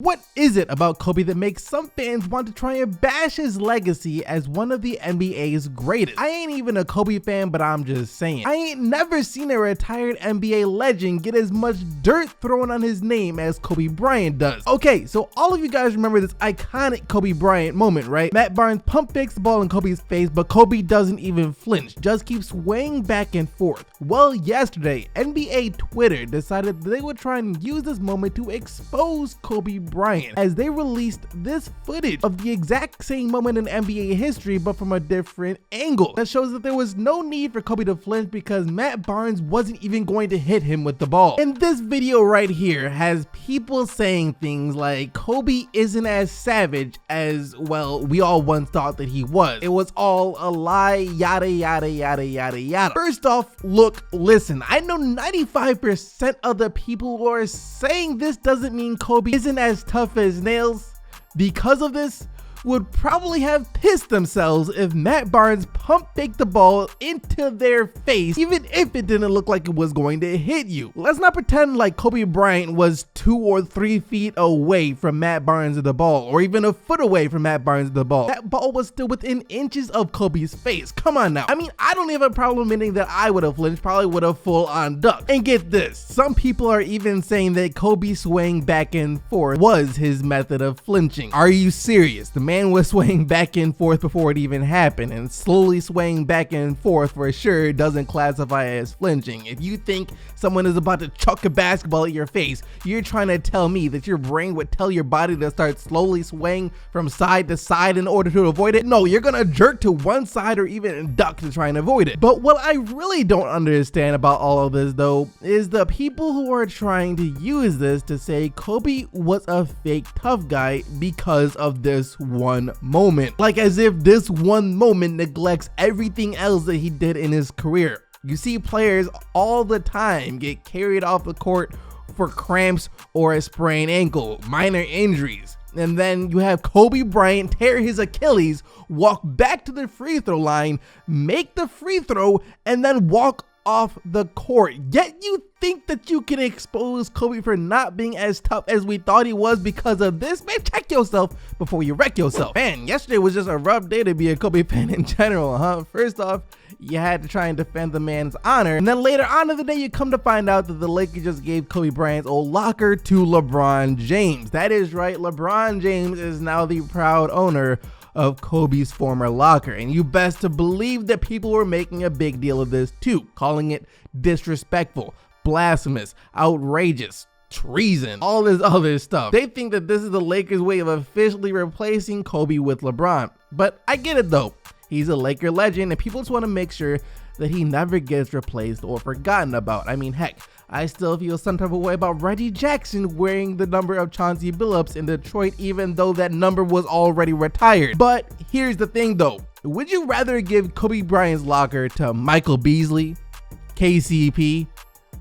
What is it about Kobe that makes some fans want to try and bash his legacy as one of the NBA's greatest? I ain't even a Kobe fan, but I'm just saying. I ain't never seen a retired NBA legend get as much dirt thrown on his name as Kobe Bryant does. Okay, so all of you guys remember this iconic Kobe Bryant moment, right? Matt Barnes pump fakes the ball in Kobe's face, but Kobe doesn't even flinch, just keeps swaying back and forth. Well, yesterday, NBA Twitter decided they would try and use this moment to expose Kobe Bryant as they released this footage of the exact same moment in NBA history but from a different angle that shows that there was no need for Kobe to flinch because Matt Barnes wasn't even going to hit him with the ball. And this video right here has people saying things like Kobe isn't as savage as, well, we all once thought that he was. It was all a lie, yada yada yada yada yada. First off, look, listen, I know 95% of the people who are saying this doesn't mean Kobe isn't as tough as nails because of this would probably have pissed themselves if Matt Barnes pump faked the ball into their face, even if it didn't look like it was going to hit you. Let's not pretend like Kobe Bryant was 2 or 3 feet away from Matt Barnes of the ball, or even a foot away from Matt Barnes of the ball. That ball was still within inches of Kobe's face. Come on now. I mean, I don't have a problem admitting that I would have flinched, probably would have full on ducked. And get this, some people are even saying that Kobe swaying back and forth was his method of flinching. Are you serious? The man was swaying back and forth before it even happened, and slowly swaying back and forth for sure doesn't classify as flinching. If you think someone is about to chuck a basketball at your face, you're trying to tell me that your brain would tell your body to start slowly swaying from side to side in order to avoid it? No, you're gonna jerk to one side or even duck to try and avoid it. But what I really don't understand about all of this though is the people who are trying to use this to say Kobe was a fake tough guy because of this one moment, like as if this one moment neglects everything else that he did in his career. You see players all the time get carried off the court for cramps or a sprained ankle, minor injuries. And then you have Kobe Bryant tear his Achilles, walk back to the free throw line, make the free throw, and then walk off the court. Yet you think that you can expose Kobe for not being as tough as we thought he was because of this? Man, check yourself before you wreck yourself. Man, yesterday was just a rough day to be a Kobe fan in general, huh? First off, you had to try and defend the man's honor, and then later on in the day you come to find out that the Lakers just gave Kobe Bryant's old locker to LeBron James. That is right, LeBron James is now the proud owner of Kobe's former locker, and you best to believe that people were making a big deal of this too, calling it disrespectful, blasphemous, outrageous, treason, all this other stuff. They think that this is the Lakers' way of officially replacing Kobe with LeBron, but I get it though. He's a Laker legend and people just want to make sure that he never gets replaced or forgotten about. I mean, heck, I still feel some type of way about Reggie Jackson wearing the number of Chauncey Billups in Detroit, even though that number was already retired. But here's the thing though, would you rather give Kobe Bryant's locker to Michael Beasley, KCP,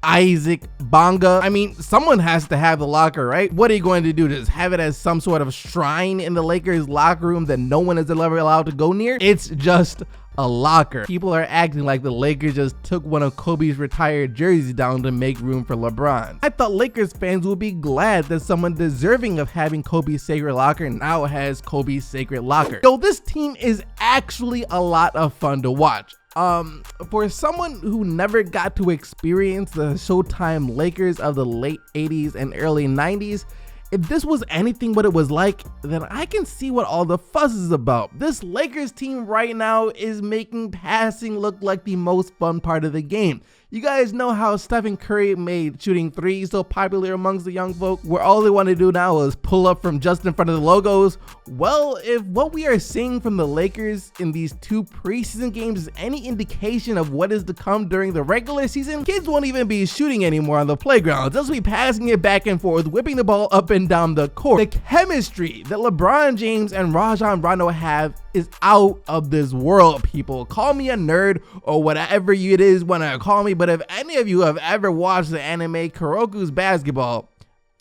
Isaac Bonga? I mean, someone has to have the locker, right? What are you going to do? Just have it as some sort of shrine in the Lakers locker room that no one is ever allowed to go near? It's just a locker. People are acting like the Lakers just took one of Kobe's retired jerseys down to make room for LeBron. I thought Lakers fans would be glad that someone deserving of having Kobe's sacred locker now has Kobe's sacred locker. So this team is actually a lot of fun to watch. For someone who never got to experience the Showtime Lakers of the late 80s and early 90s, if this was anything what it was like, then I can see what all the fuss is about. This Lakers team right now is making passing look like the most fun part of the game. You guys know how Stephen Curry made shooting threes so popular amongst the young folk, where all they want to do now is pull up from just in front of the logos? Well, if what we are seeing from the Lakers in these 2 preseason games is any indication of what is to come during the regular season, kids won't even be shooting anymore on the playground. They'll just be passing it back and forth, whipping the ball up and down the court. The chemistry that LeBron James and Rajon Rondo have is out of this world, people. Call me a nerd or whatever it is want to call me, but if any of you have ever watched the anime Kuroko's Basketball,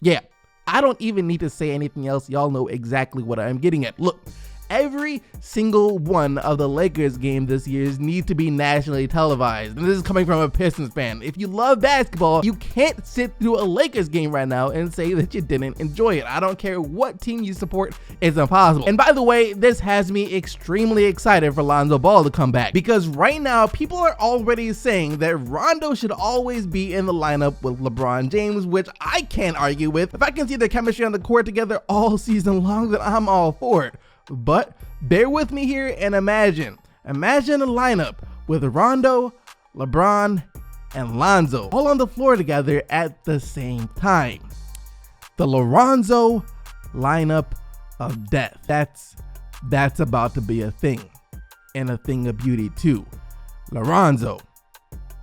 yeah, I don't even need to say anything else. Y'all know exactly what I'm getting at. Look, Every single one of the Lakers games this year need to be nationally televised. And this is coming from a Pistons fan. If you love basketball, you can't sit through a Lakers game right now and say that you didn't enjoy it. I don't care what team you support, it's impossible. And by the way, this has me extremely excited for Lonzo Ball to come back, because right now people are already saying that Rondo should always be in the lineup with LeBron James, which I can't argue with. If I can see the chemistry on the court together all season long, then I'm all for it. But bear with me here and imagine a lineup with Rondo, LeBron, and Lonzo all on the floor together at the same time. The Lonzo lineup of death. That's about to be a thing, and a thing of beauty too. Lonzo.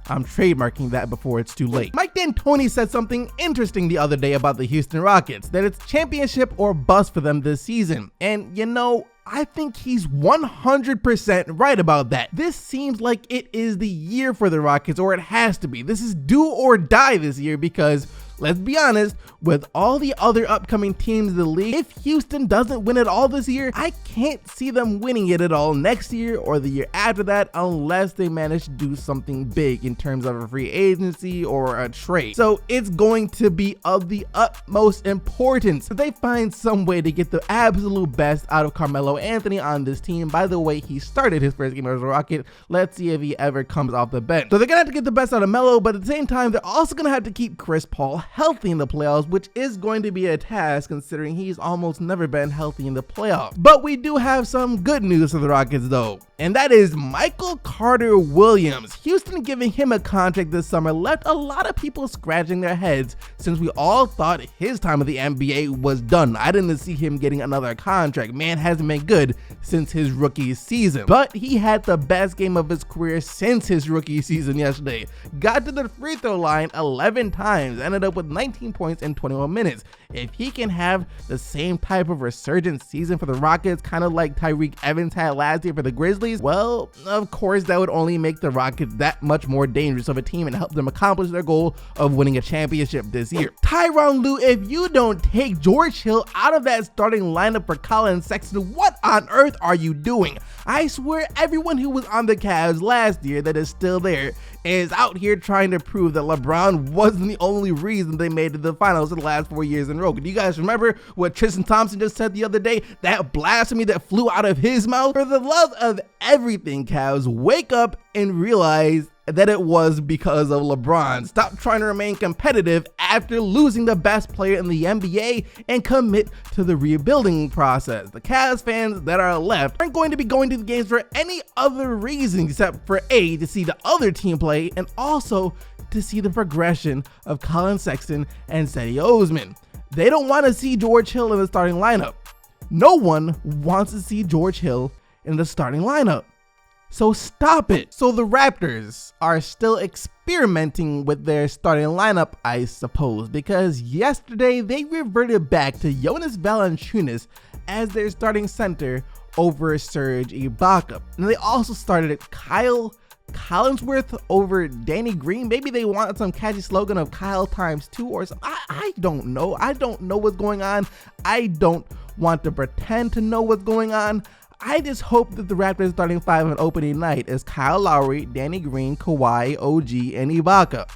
I'm trademarking that before it's too late. Mike D'Antoni said something interesting the other day about the Houston Rockets, that it's championship or bust for them this season. And you know, I think he's 100% right about that. This seems like it is the year for the Rockets, or it has to be. This is do or die this year, because let's be honest, with all the other upcoming teams in the league, if Houston doesn't win it all this year, I can't see them winning it at all next year or the year after that, unless they manage to do something big in terms of a free agency or a trade. So it's going to be of the utmost importance that they find some way to get the absolute best out of Carmelo Anthony on this team. By the way, he started his first game as a Rocket. Let's see if he ever comes off the bench. So they're gonna have to get the best out of Melo, but at the same time, they're also gonna have to keep Chris Paul healthy in the playoffs, which is going to be a task considering he's almost never been healthy in the playoffs. But we do have some good news for the Rockets though, and that is Michael Carter Williams. Houston giving him a contract this summer left a lot of people scratching their heads, since we all thought his time of the NBA was done. I didn't see him getting another contract. Man hasn't been good since his rookie season, but he had the best game of his career since his rookie season yesterday. Got to the free throw line 11 times, ended up with 19 points in 21 minutes. If he can have the same type of resurgent season for the Rockets, kind of like Tyreke Evans had last year for the Grizzlies, well, of course that would only make the Rockets that much more dangerous of a team and help them accomplish their goal of winning a championship this year. Tyronn Lue, if you don't take George Hill out of that starting lineup for Colin Sexton, what on earth are you doing? I swear everyone who was on the Cavs last year that is still there is out here trying to prove that LeBron wasn't the only reason they made it to the finals in the last 4 years in a row. Do you guys remember what Tristan Thompson just said the other day? That blasphemy that flew out of his mouth? For the love of everything, Cavs, wake up and realize that it was because of LeBron. Stop trying to remain competitive after losing the best player in the NBA and commit to the rebuilding process. The Cavs fans that are left aren't going to be going to the games for any other reason except for A, to see the other team play, and also to see the progression of Colin Sexton and Cedi Osman. They don't want to see George Hill in the starting lineup. No one wants to see George Hill in the starting lineup. So stop it. So the Raptors are still experimenting with their starting lineup, I suppose, because yesterday they reverted back to Jonas Valanciunas as their starting center over Serge Ibaka. And they also started Kyle Collinsworth over Danny Green. Maybe they wanted some catchy slogan of Kyle times 2 or something. I don't know. I don't know what's going on. I don't want to pretend to know what's going on. I just hope that the Raptors starting 5 on opening night is Kyle Lowry, Danny Green, Kawhi, OG, and Ibaka.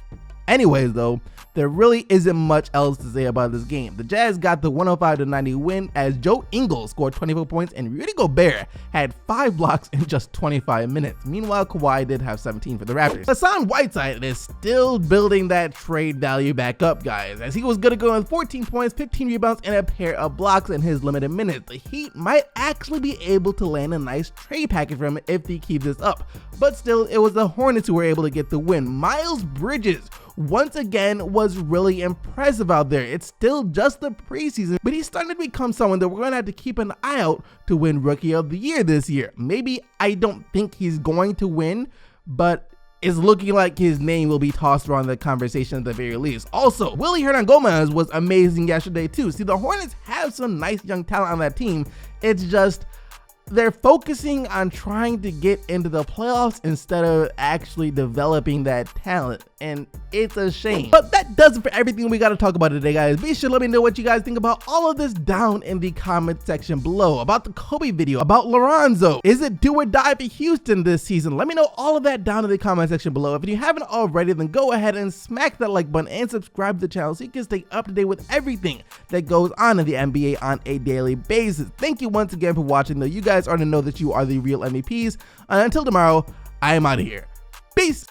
Anyways though, there really isn't much else to say about this game. The Jazz got the 105-90 win as Joe Ingles scored 24 points and Rudy Gobert had 5 blocks in just 25 minutes. Meanwhile, Kawhi did have 17 for the Raptors. Hassan Whiteside is still building that trade value back up, guys, as he was gonna go with 14 points, 15 rebounds, and a pair of blocks in his limited minutes. The Heat might actually be able to land a nice trade package from him if he keeps this up. But still, it was the Hornets who were able to get the win. Miles Bridges once again was really impressive out there. It's still just the preseason, but he's starting to become someone that we're going to have to keep an eye out to win Rookie of the Year this year. Maybe I don't think he's going to win, but it's looking like his name will be tossed around the conversation at the very least. Also, Willy Hernangomez was amazing yesterday too. See, the Hornets have some nice young talent on that team. It's just, they're focusing on trying to get into the playoffs instead of actually developing that talent, and it's a shame. But that does it for everything we got to talk about today, guys. Be sure to let me know what you guys think about all of this down in the comment section below, about the Kobe video, about Lonzo. Is it do or die for Houston this season? Let me know all of that down in the comment section below. If you haven't already, then go ahead and smack that like button and subscribe to the channel so you can stay up to date with everything that goes on in the NBA on a daily basis. Thank you once again for watching, though. You guys already know that you are the real MVPs. And until tomorrow, I am out of here. Peace.